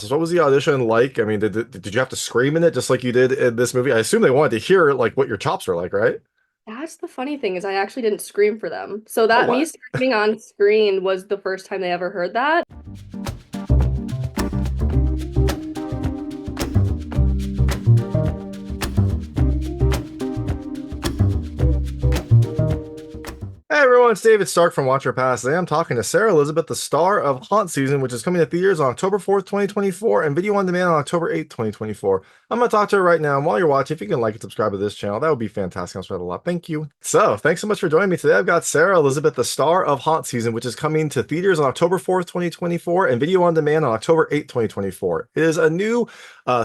So what was the audition like? I mean, did you have to scream in it just like you did in this movie? I assume they wanted to hear like what your chops were like, right? That's the funny thing is I actually didn't scream for them. So Oh, that me what? screaming on screen was the first time they ever heard that. Hey everyone, it's David Stark from Watch Your Past. Today I'm talking to Sarah Elizabeth, the star of Haunt Season, which is coming to theaters on October 4th, 2024, and video on demand on October 8th, 2024. I'm going to talk to her right now, and while you're watching, if you can like and subscribe to this channel, that would be fantastic. I'll spread a lot. Thank you. So, thanks so much for joining me today. I've got Sarah Elizabeth, the star of Haunt Season, which is coming to theaters on October 4th, 2024, and video on demand on October 8th, 2024. It is a new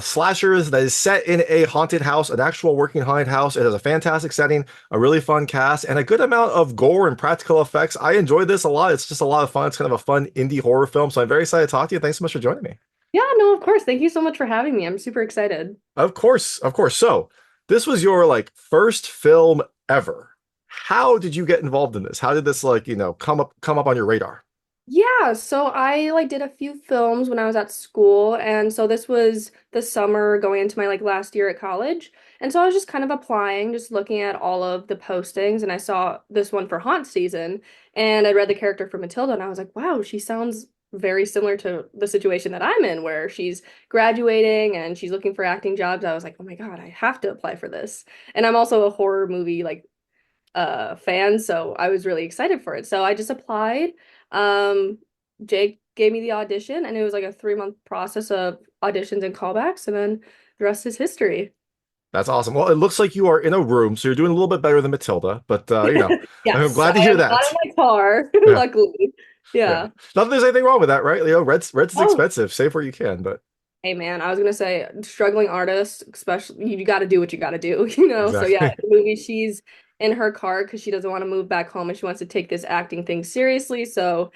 slasher that is set in a haunted house, an actual working haunted house. It has a fantastic setting, a really fun cast, and a good amount of gore and practical effects. I enjoyed this a lot. It's just a lot of fun. It's kind of a fun indie horror film. So I'm very excited to talk to you. Thanks so much for joining me. Yeah, no, of course. Thank you so much for having me. I'm super excited. Of course, of course. So this was your like first film ever. How did you get involved in this? How did this like, come up on your radar? Yeah, so I like did a few films when I was at school, and so this was the summer going into my like last year at college. And so I was just kind of applying, just looking at all of the postings, and I saw this one for Haunt Season, and I read the character for Matilda, and I was like, wow, she sounds very similar to the situation that I'm in, where she's graduating and she's looking for acting jobs. I was like, oh my God, I have to apply for this. And I'm also a horror movie like fan, so I was really excited for it. So I just applied. Um, Jake gave me the audition, and it was like a 3 month process of auditions and callbacks, and then the rest is history. That's awesome. Well, it looks like you are in a room, so you're doing a little bit better than Matilda, but I'm Yes, glad to I hear am not that. in my car, Yeah. luckily. Yeah. Yeah. Not that there's anything wrong with that, right? Rent's is Oh, expensive. Save where you can, but hey man, I was gonna say struggling artists, especially you got to do what you got to do, you know. So yeah, exactly. in the movie she's in her car because she doesn't want to move back home and she wants to take this acting thing seriously. So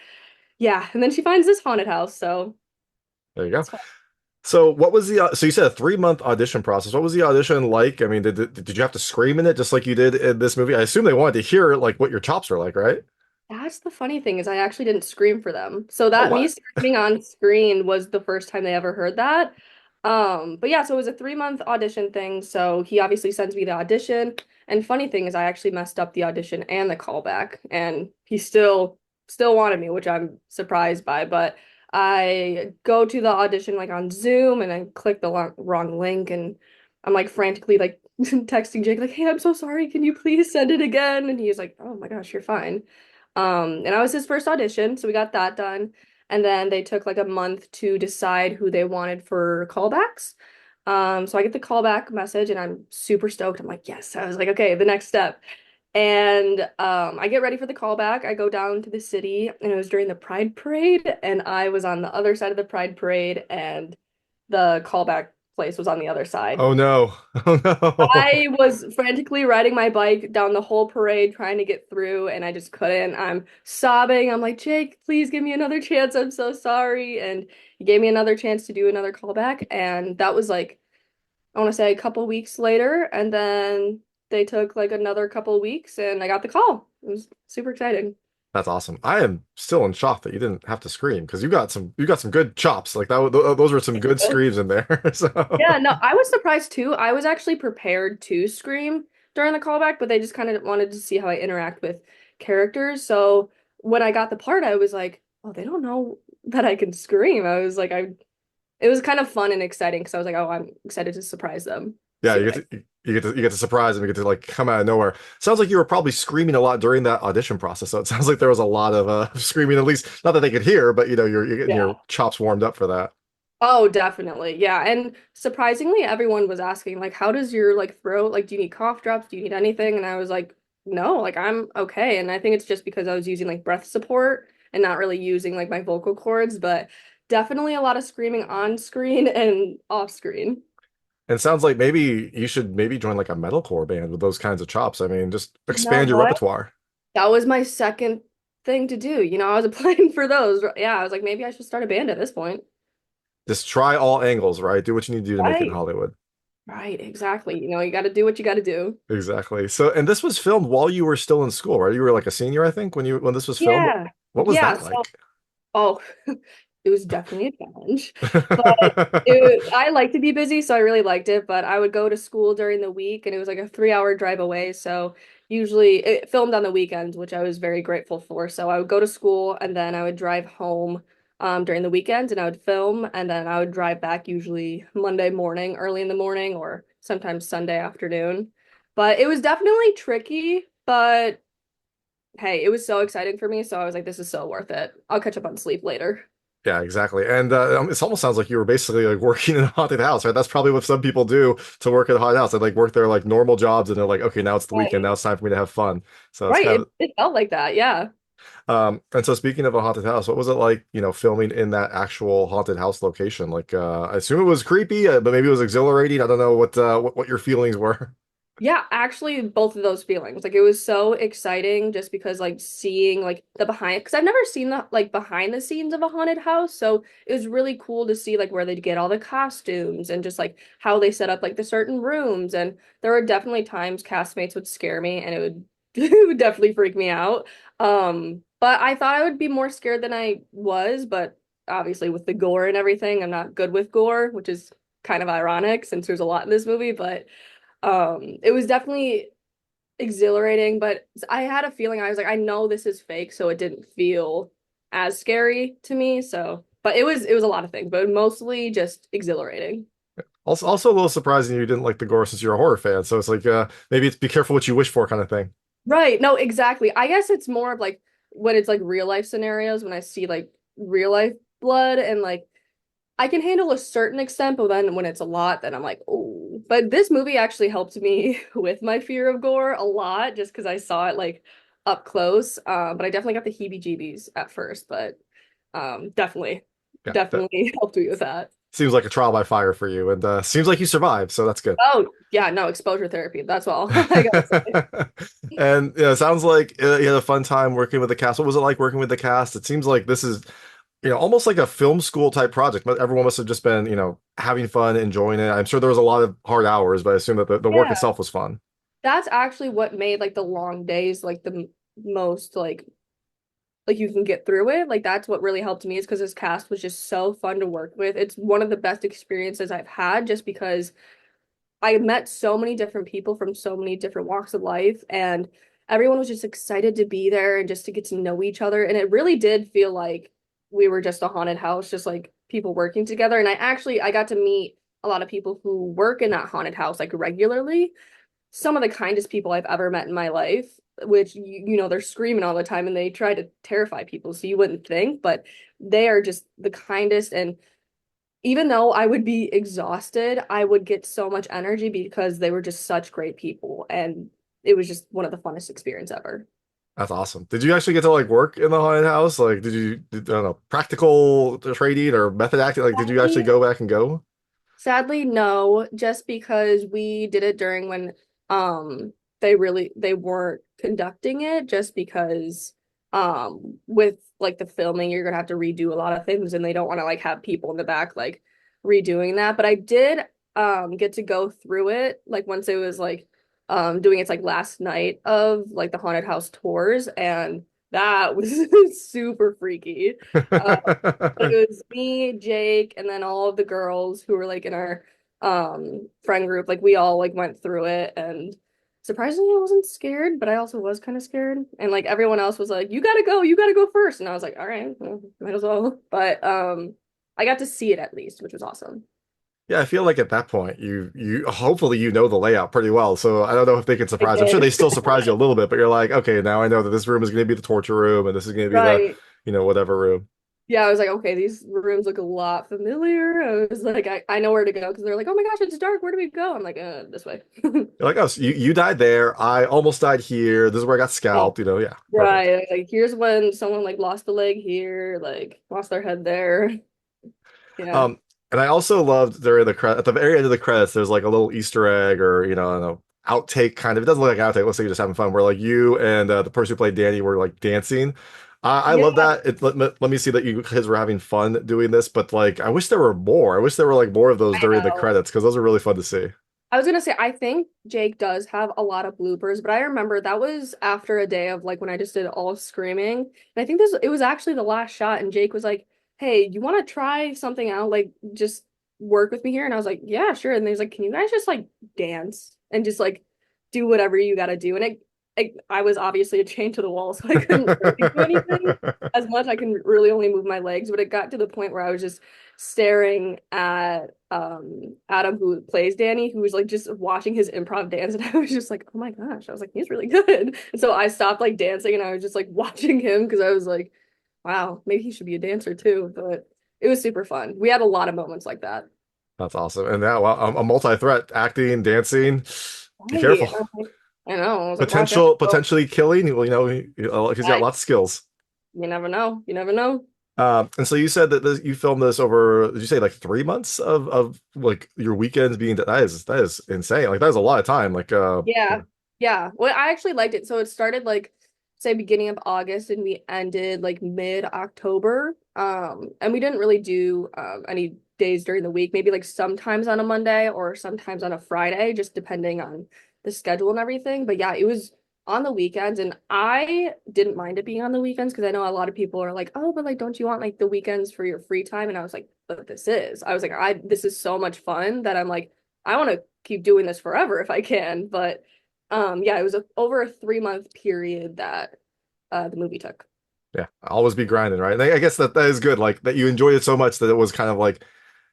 yeah, and then she finds this haunted house. So There you go. it's fun. So what was the so you said a 3 month audition process. What was the audition like? I mean, did you have to scream in it just like you did in this movie? I assume they wanted to hear like what your chops were like, right? That's the funny thing is I actually didn't scream for them. So Oh, that me what? screaming on screen was the first time they ever heard that. But yeah, so it was a 3 month audition thing. So he obviously sends me the audition. And funny thing is I actually messed up the audition and the callback, and he still wanted me, which I'm surprised by. But I go to the audition like on Zoom and I click the wrong link, and I'm like frantically like texting Jake like, "Hey, I'm so sorry. Can you please send it again?" And he's like, "Oh my gosh, you're fine." And I was his first audition, so we got that done. And then they took like a month to decide who they wanted for callbacks. So I get the callback message and I'm super stoked. I'm like, yes. I was like, okay, the next step. And I get ready for the callback. I go down to the city, and it was during the Pride Parade, and I was on the other side of the Pride Parade, and the callback place was on the other side. Oh no. Oh no. I was frantically riding my bike down the whole parade trying to get through, and I just couldn't. I'm sobbing. I'm like, Jake, please give me another chance. I'm so sorry. And he gave me another chance to do another callback. And that was like, I want to say a couple weeks later. And then they took like another couple weeks, and I got the call. It was super exciting. That's awesome. I am still in shock that you didn't have to scream because you got some good chops. Like those were some good screams in there. Yeah, So no, I was surprised too. I was actually prepared to scream during the callback, but they just kind of wanted to see how I interact with characters. So when I got the part, I was like, oh, they don't know that I can scream. I was like, it was kind of fun and exciting because I was like, oh, I'm excited to surprise them. yeah, See you what get I. to you get to surprise them. You get to like come out of nowhere. Sounds like you were probably screaming a lot during that audition process. So it sounds like there was a lot of screaming, at least not that they could hear, but you're getting Yeah. your chops warmed up for that. Oh, definitely. Yeah. And surprisingly, everyone was asking, like, how does your like throat, like, do you need cough drops? Do you need anything? And I was like, no, like I'm okay. And I think it's just because I was using like breath support and not really using like my vocal cords, but definitely a lot of screaming on screen and off screen. And it sounds like maybe you should maybe join like a metalcore band with those kinds of chops. I mean, just You know expand your what? repertoire. That was my second thing to do. You know, I was applying for those. Yeah, I was like, maybe I should start a band at this point. Just try all angles, right? Do what you need to do to make it in Right. Hollywood. Right, exactly. You know, you got to do what you got to do. Exactly. So, and this was filmed while you were still in school, right? You were like a senior, I think, when this was filmed. Yeah. What was Yeah. that So, like? oh, it was definitely a challenge. But I like to be busy, so I really liked it. But I would go to school during the week, and it was like a 3 hour drive away. So usually it filmed on the weekends, which I was very grateful for. So I would go to school, and then I would drive home during the weekends, and I would film, and then I would drive back usually Monday morning, early in the morning, or sometimes Sunday afternoon. But it was definitely tricky, but hey, it was so exciting for me. So I was like, this is so worth it. I'll catch up on sleep later. Yeah, exactly. And it almost sounds like you were basically like working in a haunted house, right? That's probably what some people do to work at a haunted house. They like work their like normal jobs and they're like, okay, now it's the weekend. Right. Now it's time for me to have fun. So it's Right. kind It felt like that. Yeah. and so speaking of a haunted house, what was it like, filming in that actual haunted house location? Like, I assume it was creepy, but maybe it was exhilarating. I don't know what your feelings were. Yeah, actually both of those feelings. Like it was so exciting just because like seeing like the behind because I've never seen the like behind the scenes of a haunted house. So it was really cool to see like where they get all the costumes and just like how they set up like the certain rooms. And there were definitely times castmates would scare me and it would it would definitely freak me out. But I thought I would be more scared than I was, but obviously with the gore and everything, I'm not good with gore, which is kind of ironic since there's a lot in this movie, but it was definitely exhilarating, but I had a feeling I was like, I know this is fake, so it didn't feel as scary to me. So, but it was a lot of things, but mostly just exhilarating. Also a little surprising you didn't like the gore since you're a horror fan. So it's like maybe it's be careful what you wish for kind of thing. Right. No, exactly. I guess it's more of like when it's like real life scenarios, when I see like real life blood and like I can handle a certain extent, but then when it's a lot, then I'm like, oh. But this movie actually helped me with my fear of gore a lot, just because I saw it like up close. But I definitely got the heebie-jeebies at first, but definitely, Yeah, that definitely helped me with that. seems like a trial by fire for you, and seems like you survived, so that's good. Oh yeah, no exposure therapy. That's all I gotta say. And yeah, it sounds like you had a fun time working with the cast. What was it like working with the cast? It seems like this is, almost like a film school type project. But everyone must have just been, having fun, enjoying it. I'm sure there was a lot of hard hours, but I assume that the work Yeah, itself was fun. that's actually what made like the long days like the most like you can get through it. Like that's what really helped me is because this cast was just so fun to work with. It's one of the best experiences I've had just because I met so many different people from so many different walks of life and everyone was just excited to be there and just to get to know each other. And it really did feel like we were just a haunted house, just like people working together. And I got to meet a lot of people who work in that haunted house like regularly, some of the kindest people I've ever met in my life, which they're screaming all the time and they try to terrify people, so you wouldn't think, but they are just the kindest. And even though I would be exhausted, I would get so much energy because they were just such great people, and it was just one of the funnest experience ever. That's awesome. Did you actually get to like work in the haunted house? Like, I don't know, practical trading or method acting? Like, did you actually Sadly, go back and go? sadly, no, just because we did it during when they weren't conducting it just because with like the filming you're gonna have to redo a lot of things and they don't want to like have people in the back like redoing that. But I did get to go through it like once it was like doing its like last night of like the haunted house tours, and that was super freaky. Uh, but it was me, Jake, and then all of the girls who were like in our friend group. Like we all like went through it, and surprisingly I wasn't scared, but I also was kind of scared. And like everyone else was like, you gotta go first. And I was like, all right, well, might as well. But I got to see it at least, which was awesome. Yeah, I feel like at that point you hopefully you know the layout pretty well. So I don't know if they can I surprise. I'm sure they did. still surprise you a little bit, but you're like, okay, now I know that this room is going to be the torture room and this is going to be the, Right. whatever room. Yeah, I was like, okay, these rooms look a lot familiar. I was like, I know where to go because they're like, oh my gosh, it's dark. Where do we go? I'm like, this way. You're like, oh, so you died there. I almost died here. This is where I got Yeah. scalped. Yeah, perfect. Right. Like here's when someone like lost a leg here, like lost their head there. Yeah. Um, and I also loved during at the very end of the credits, there's like a little Easter egg or I don't know, outtake kind of. It doesn't look like an outtake. It looks like you're just having fun. Where like you and the person who played Danny were like dancing. I Yeah, love that. Let me see that you guys were having fun doing this, but like I wish there were more. I wish there were like more of those I during the know. credits because those are really fun to see. I was gonna say, I think Jake does have a lot of bloopers, but I remember that was after a day of like when I just did all screaming. And I think it was actually the last shot, and Jake was like, hey, you want to try something out? Like, just work with me here. And I was like, yeah, sure. And he's like, can you guys just like dance and just like do whatever you got to do? And I was obviously a chain to the wall, so I couldn't really do anything as much. I can really only move my legs, but it got to the point where I was just staring at Adam, who plays Danny, who was like just watching his improv dance, and I was just like, oh my gosh, I was like, he's really good. And so I stopped like dancing and I was just like watching him because I was like, wow, maybe he should be a dancer too. But it was super fun. We had a lot of moments like that. That's awesome. And now a multi-threat, acting, dancing. Be Right. careful. I know. I was like, watch out. Potentially killing. Well, he's got Yeah, lots of skills. you never know. You never know. And so you said that you filmed this over, did you say like 3 months of like your weekends being, that is insane. Like that is a lot of time. Like Yeah. Yeah. Well, I actually liked it. So it started like say beginning of August and we ended like mid-October. And we didn't really do any days during the week, maybe like sometimes on a Monday or sometimes on a Friday, just depending on the schedule and everything. But yeah, it was on the weekends and I didn't mind it being on the weekends because I know a lot of people are like, "Oh, but like don't you want like the weekends for your free time?" And I was like, "But this is." I was like, "I this is so much fun that I'm like I want to keep doing this forever if I can." But yeah, it was over a 3 month period that the movie took. yeah, always be grinding, right? And I guess that is good. Like that you enjoyed it so much that it was kind of like,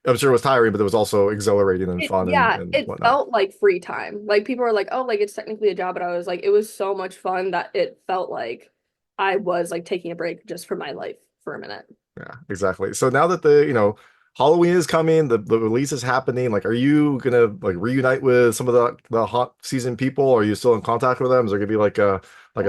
I'm sure it was tiring, but it was also exhilarating and fun Yeah, and it whatnot. felt like free time. Like people are like, "Oh, like it's technically a job," but I was like, it was so much fun that it felt like I was like taking a break just from my life for a minute. Yeah, exactly. So now that Halloween is coming, the release is happening, like are you gonna like reunite with some of the hot season people? Are you still in contact with them? Is there gonna be like a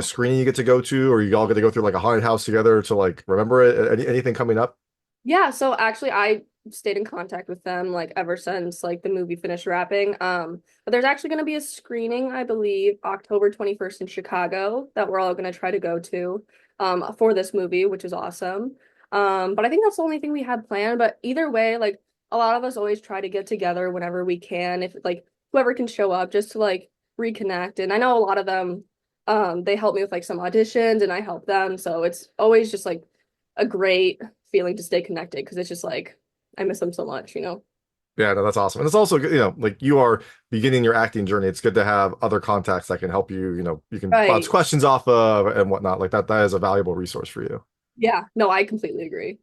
screening you get to go to, or you all get to go through like a haunted house together to like remember it? Anything coming up? Yeah, so actually I stayed in contact with them like ever since like the movie finished wrapping. But there's actually going to be a screening, I believe, October 21st in Chicago that we're all going to try to go to for this movie, which is awesome. But I think that's the only thing we had planned, but either way, like a lot of us always try to get together whenever we can if like whoever can show up just to like reconnect. And I know a lot of them they help me with like some auditions and I help them, so it's always just like a great feeling to stay connected because it's just like I miss them so much, you know? Yeah, no, that's awesome. And it's also good, like you are beginning your acting journey. It's good to have other contacts that can help you, you can bounce Right. questions off of and whatnot. Like that is a valuable resource for you. Yeah. No, I completely agree.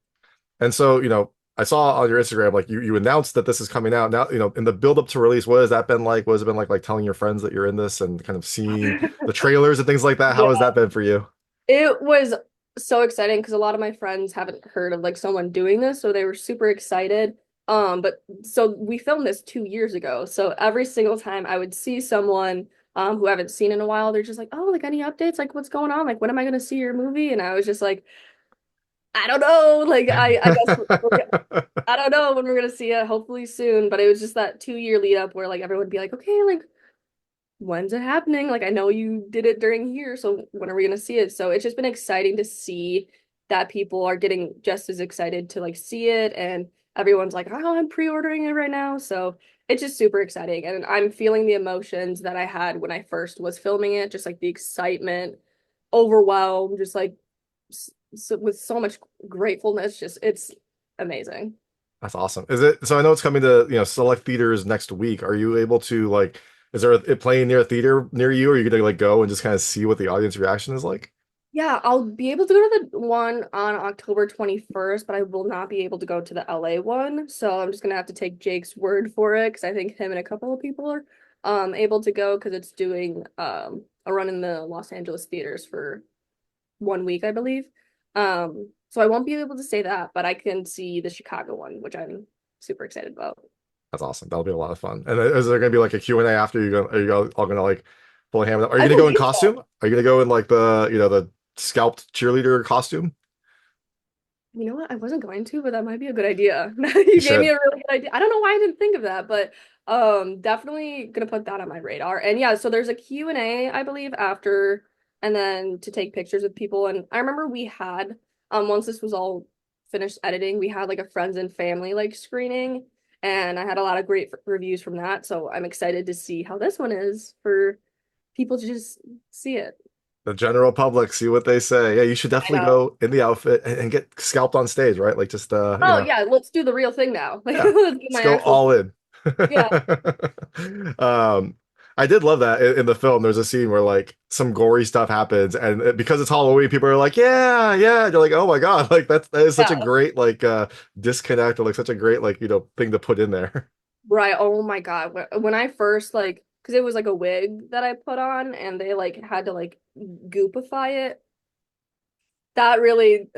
And so, I saw on your Instagram, like you announced that this is coming out now, in the build up to release, what has that been like? What has it been like telling your friends that you're in this and kind of seeing the trailers and things like that? How has Yeah. that been for you? It was so exciting because a lot of my friends haven't heard of like someone doing this, so they were super excited. But so we filmed this 2 years ago. So every single time I would see someone who I haven't seen in a while, they're just like, "Oh, like any updates? Like what's going on? Like when am I gonna see your movie?" And I was just like, I don't know. Like I guess I don't know when we're gonna see it. Hopefully soon. But it was just that 2 year lead up where like everyone would be like, okay, like when's it happening? Like I know you did it during here, so when are we gonna see it? So it's just been exciting to see that people are getting just as excited to like see it, and everyone's like, oh, I'm pre-ordering it right now. So it's just super exciting, and I'm feeling the emotions that I had when I first was filming it, just like the excitement, overwhelmed, just like with so much gratefulness. Just it's amazing. That's awesome. Is it so I know it's coming to, select theaters next week. Are you able to like is there it playing near a theater near you, or are you gonna like go and just kind of see what the audience reaction is like? Yeah, I'll be able to go to the one on October 21st, but I will not be able to go to the LA one. So I'm just gonna have to take Jake's word for it because I think him and a couple of people are able to go because it's doing a run in the Los Angeles theaters for 1 week, I believe. So I won't be able to say that, but I can see the Chicago one, which I'm super excited about. That's awesome. That'll be a lot of fun. And is there gonna be like a Q&A after are you all gonna like pull a hammer? Are you I gonna go in believe so. costume? Are you gonna go in like the scalped cheerleader costume? You know what? I wasn't going to, but that might be a good idea. You You gave me should. a really good idea. I don't know why I didn't think of that, but definitely gonna put that on my radar. And yeah, so there's a Q&A, I believe, after and then to take pictures with people. And I remember we had once this was all finished editing, we had like a friends and family like screening, and I had a lot of great reviews from that. So I'm excited to see how this one is for people to just see it. The general public, see what they say. Yeah, you should I definitely know. go in the outfit and get scalped on stage, right? Like just Oh yeah, let's do the real thing now. Like yeah, let's do let's my go actual all in. yeah. Um, I did love that in the film. There's a scene where like some gory stuff happens, and because it's Halloween, people are like, "Yeah, yeah." You're like, "Oh my God!" Like that is such a Yeah. great like disconnect, or like such a great like thing to put in there. Right. Oh my God. When I first like, because it was like a wig that I put on, and they like had to like goopify it. That really,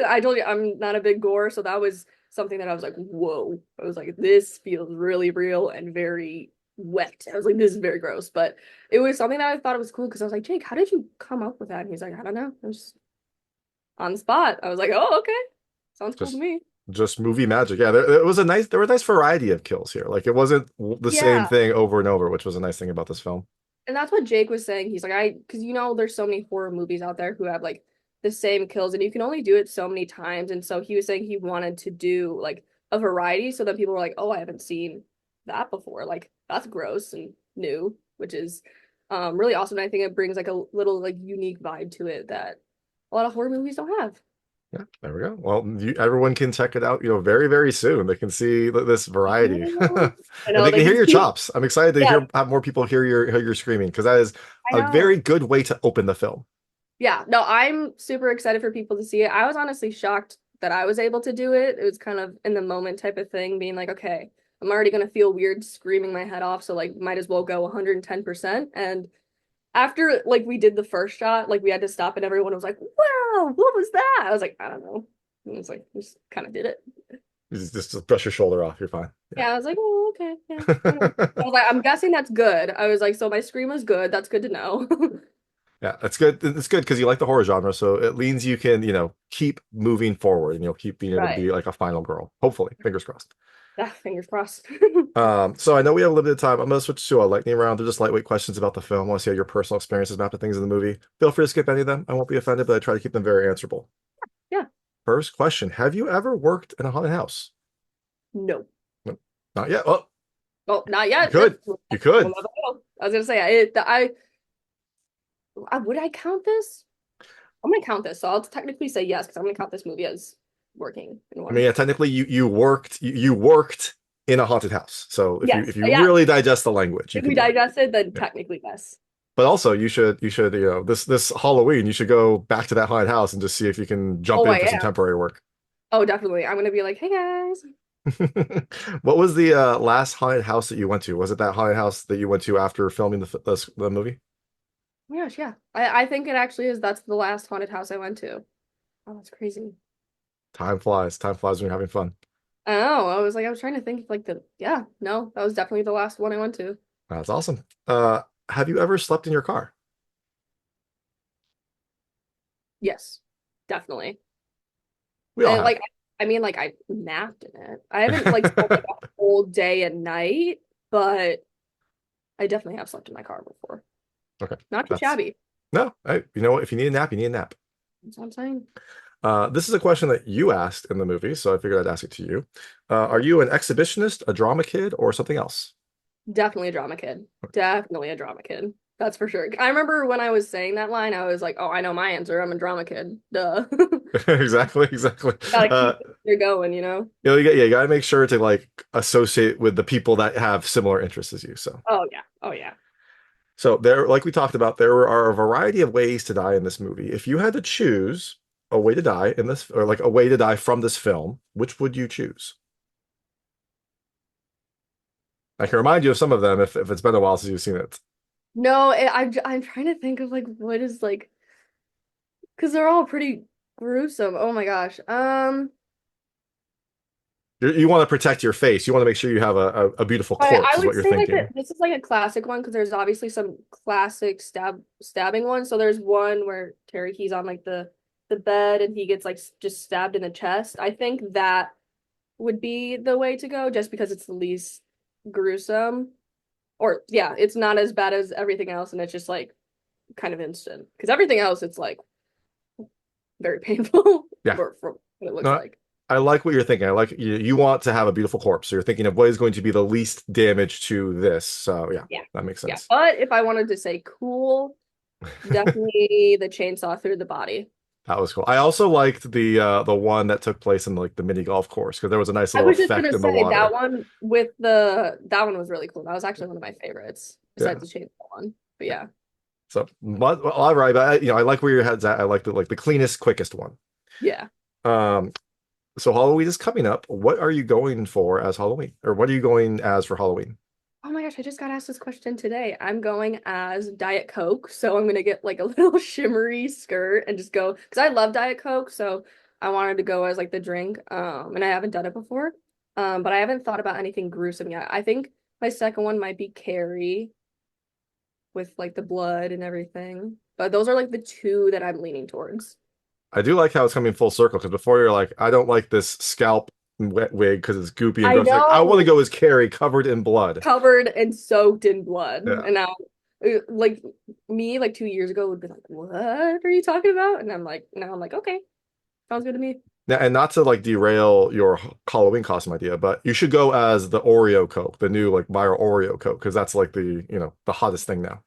I told you I'm not a big gore, so that was something that I was like, whoa. I was like, this feels really real and very wet. I was like, this is very gross, but it was something that I thought it was cool because I was like, Jake, how did you come up with that? And he's like, I don't know. I was on the spot. I was like, oh, okay. Sounds cool to Just me. just movie magic. Yeah, there were a nice variety of kills here. Like it wasn't the same Yeah. thing over and over, which was a nice thing about this film. And that's what Jake was saying. He's like, because there's so many horror movies out there who have like the same kills, and you can only do it so many times. And so he was saying he wanted to do like a variety, so that people were like, oh, I haven't seen that before. Like that's gross and new, which is really awesome. And I think it brings like a little like unique vibe to it that a lot of horror movies don't have. Yeah, there we go. Well, everyone can check it out, very, very soon. They can see this variety, I and know they can they hear can your see. chops. I'm excited to Yeah, have more people hear your screaming because that is I a very know. good way to open the film. Yeah, no, I'm super excited for people to see it. I was honestly shocked that I was able to do it. It was kind of in the moment type of thing, being like, okay, I'm already gonna feel weird screaming my head off, so like might as well go 110%. And after like we did the first shot, like we had to stop and everyone was like, wow, what was that? I was like, I don't know. And it was like, just kind of did it. Just brush your shoulder off. You're fine. Yeah. Yeah, I was like, oh, okay, yeah. Whatever. I was like, I'm guessing that's good. I was like, so my scream was good. That's good to know. Yeah, that's good. It's good because you like the horror genre, so it means you can, keep moving forward and you'll keep being able to Right. be like a final girl. Hopefully, fingers crossed. Ah, fingers crossed. So I know we have limited time. I'm gonna switch to a lightning round. They're just lightweight questions about the film. I want to see how your personal experiences map to things in the movie. Feel free to skip any of them. I won't be offended, but I try to keep them very answerable. Yeah. First question: have you ever worked in a haunted house? No. Nope. Not yet. Well, Well, not you yet. could. You We'll could. never know. I was gonna say would I count this? I'm gonna count this, so I'll technically say yes because I'm gonna count this movie as working in I mean, one. yeah, technically you worked in a haunted house. So Yes, if you yeah. really digest the language, you If can we do it. digest it, then Yeah. technically yes. But also you should this Halloween you should go back to that haunted house and just see if you can jump Oh, in I for some am. temporary work. Oh, definitely. I'm gonna be like, hey guys. What was the last haunted house that you went to? Was it that haunted house that you went to after filming the movie? Oh my gosh, yeah. I think it actually is. That's the last haunted house I went to. Oh, that's crazy. Time flies. Time flies when you're having fun. I know. I was trying to think of like yeah, no, that was definitely the last one I went to. That's awesome. Have you ever slept in your car? Yes, definitely. We all And have. like, I mean, like I napped in it. I haven't like spent like a whole day and night, but I definitely have slept in my car before. Okay. Not too That's shabby. no. Hey, you know what? If you need a nap, you need a nap. That's what I'm saying. This is a question that you asked in the movie, so I figured I'd ask it to you. Are you an exhibitionist, a drama kid, or something else? Definitely a drama kid. Definitely a drama kid. That's for sure. I remember when I was saying that line, I was like, "Oh, I know my answer. I'm a drama kid. Duh." Exactly, exactly. Gotta Uh, keep it going, you know? you gotta make sure to like associate with the people that have similar interests as you. Oh yeah. Oh yeah. So there, like we talked about, there are a variety of ways to die in this movie. If you had to choose a way to die in this, or like a way to die from this film, which would you choose? I can remind you of some of them if it's been a while since you've seen it. No, I'm trying to think of like what is like because they're all pretty gruesome. Oh my gosh. You want to protect your face. You want to make sure you have a beautiful I corpse, is would what you're say like thinking. this is like a classic one because there's obviously some classic stabbing ones. So there's one where Terry he's on like the bed and he gets like just stabbed in the chest. I think that would be the way to go just because it's the least gruesome. Or yeah, it's not as bad as everything else and it's just like kind of instant. Because everything else it's like very painful Yeah. for what it looks No, like. I like what you're thinking. I like you want to have a beautiful corpse. So you're thinking of what is going to be the least damage to this. So yeah, Yeah. that makes Yeah. sense. But if I wanted to say cool, Definitely the chainsaw through the body. That was cool. I also liked the one that took place in like the mini golf course because there was a nice I little was just gonna effect in the say that water. one with that one was really cool. That was actually one of my favorites, Yeah. besides the chainsaw one. But yeah, So, well, all right, but I like where your head's at. I like the cleanest, quickest one. yeah. Um, so Halloween is coming up. What are you going for as Halloween, or what are you going as for Halloween? Oh my gosh, I just got asked this question today. I'm going as Diet Coke, so I'm gonna get like a little shimmery skirt and just go because I love Diet Coke, so I wanted to go as like the drink. And I haven't done it before. But I haven't thought about anything gruesome yet. I think my second one might be Carrie with like the blood and everything. But those are like the two that I'm leaning towards. I do like how it's coming full circle because before you're like, I don't like this scalp wet wig because it's goopy and I gross. Like, I want to know, go as Carrie covered in blood. covered and soaked in blood. Yeah. And now, like me, like 2 years ago, would be like, "What are you talking about?" And I'm like, now I'm like, okay, sounds good to me. Now, and not to like derail your Halloween costume idea, but you should go as the Oreo Coke, the new like viral Oreo Coke, because that's like the hottest thing now.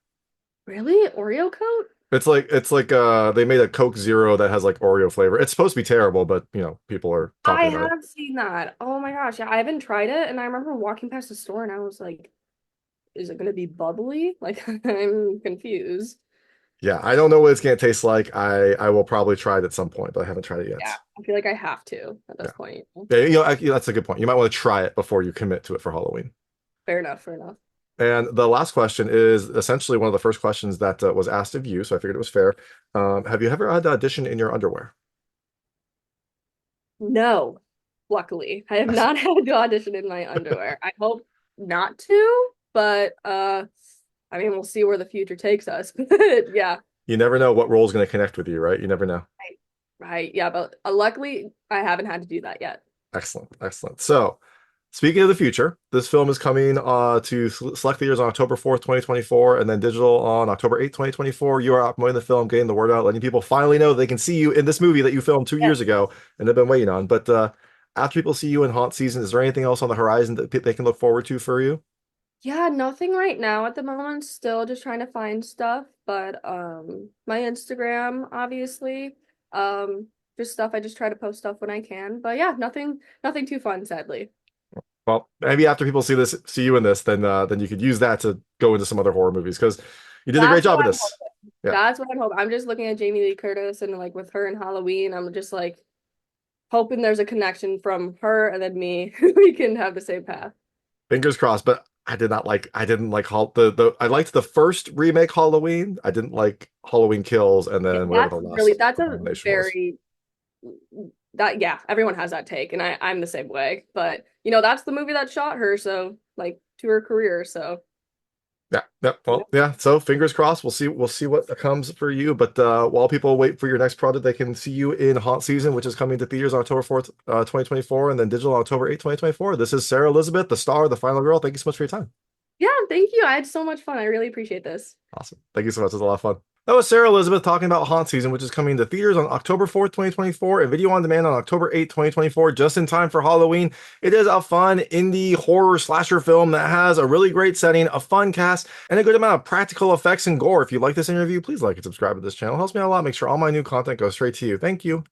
Really? Oreo coat? It's like they made a Coke Zero that has like Oreo flavor. It's supposed to be terrible, but people are I talking about it. have seen that. Oh my gosh. Yeah, I haven't tried it. And I remember walking past the store and I was like, is it going to be bubbly? Like, I'm confused. Yeah, I don't know what it's gonna taste like. I will probably try it at some point, but I haven't tried it Yeah, yet. I feel like I have to at Yeah. this point. Yeah, that's a good point. You might want to try it before you commit to it for Halloween. Fair enough. Fair enough. And the last question is essentially one of the first questions that was asked of you, so I figured it was fair. Have you ever had to audition in your underwear? No, luckily, I have Yes. not had to audition in my underwear. I hope not to, but I mean, we'll see where the future takes us. But yeah, You never know what role is going to connect with you, right? You never know. right, right, yeah, but luckily, I haven't had to do that yet. Excellent, excellent. So, speaking of the future, this film is coming to select theaters on October 4th, 2024, and then digital on October 8th, 2024. You are promoting the film, getting the word out, letting people finally know they can see you in this movie that you filmed 2 years Yes. ago and have been waiting on. But after people see you in haunt season, is there anything else on the horizon that they can look forward to for you? Yeah, nothing right now at the moment. Still just trying to find stuff, but my Instagram obviously. Just stuff I just try to post stuff when I can. But yeah, nothing too fun, sadly. Well, maybe after people see you in this, then you could use that to go into some other horror movies because you did a great That's what job of I'm this. hoping. Yeah. That's what I'm hoping. I'm just looking at Jamie Lee Curtis and like with her in Halloween, I'm just like hoping there's a connection from her and then me. We can have the same path. Fingers crossed, but I didn't like the I liked the first remake Halloween. I didn't like Halloween Kills and Yeah, then whatever the last that's a abomination was. very that yeah, everyone has that take and I'm the same way. But that's the movie that shot her, so like to her career. So Yeah, yeah. you know, Well, yeah. So fingers crossed. We'll see what comes for you. But while people wait for your next project, they can see you in Haunt Season, which is coming to theaters on October 4th, 2024, and then digital on October 8th, 2024. This is Sarah Elizabeth, the star, the final girl. Thank you so much for your time. yeah, thank you. I had so much fun. I really appreciate this. Awesome. Thank you so much. It was a lot of fun. That was Sarah Elizabeth talking about Haunt Season, which is coming to theaters on October 4th, 2024, and video on demand on October 8th, 2024, just in time for Halloween. It is a fun indie horror slasher film that has a really great setting, a fun cast, and a good amount of practical effects and gore. If you like this interview, please like and subscribe to this channel. It helps me out a lot. Make sure all my new content goes straight to you. Thank you.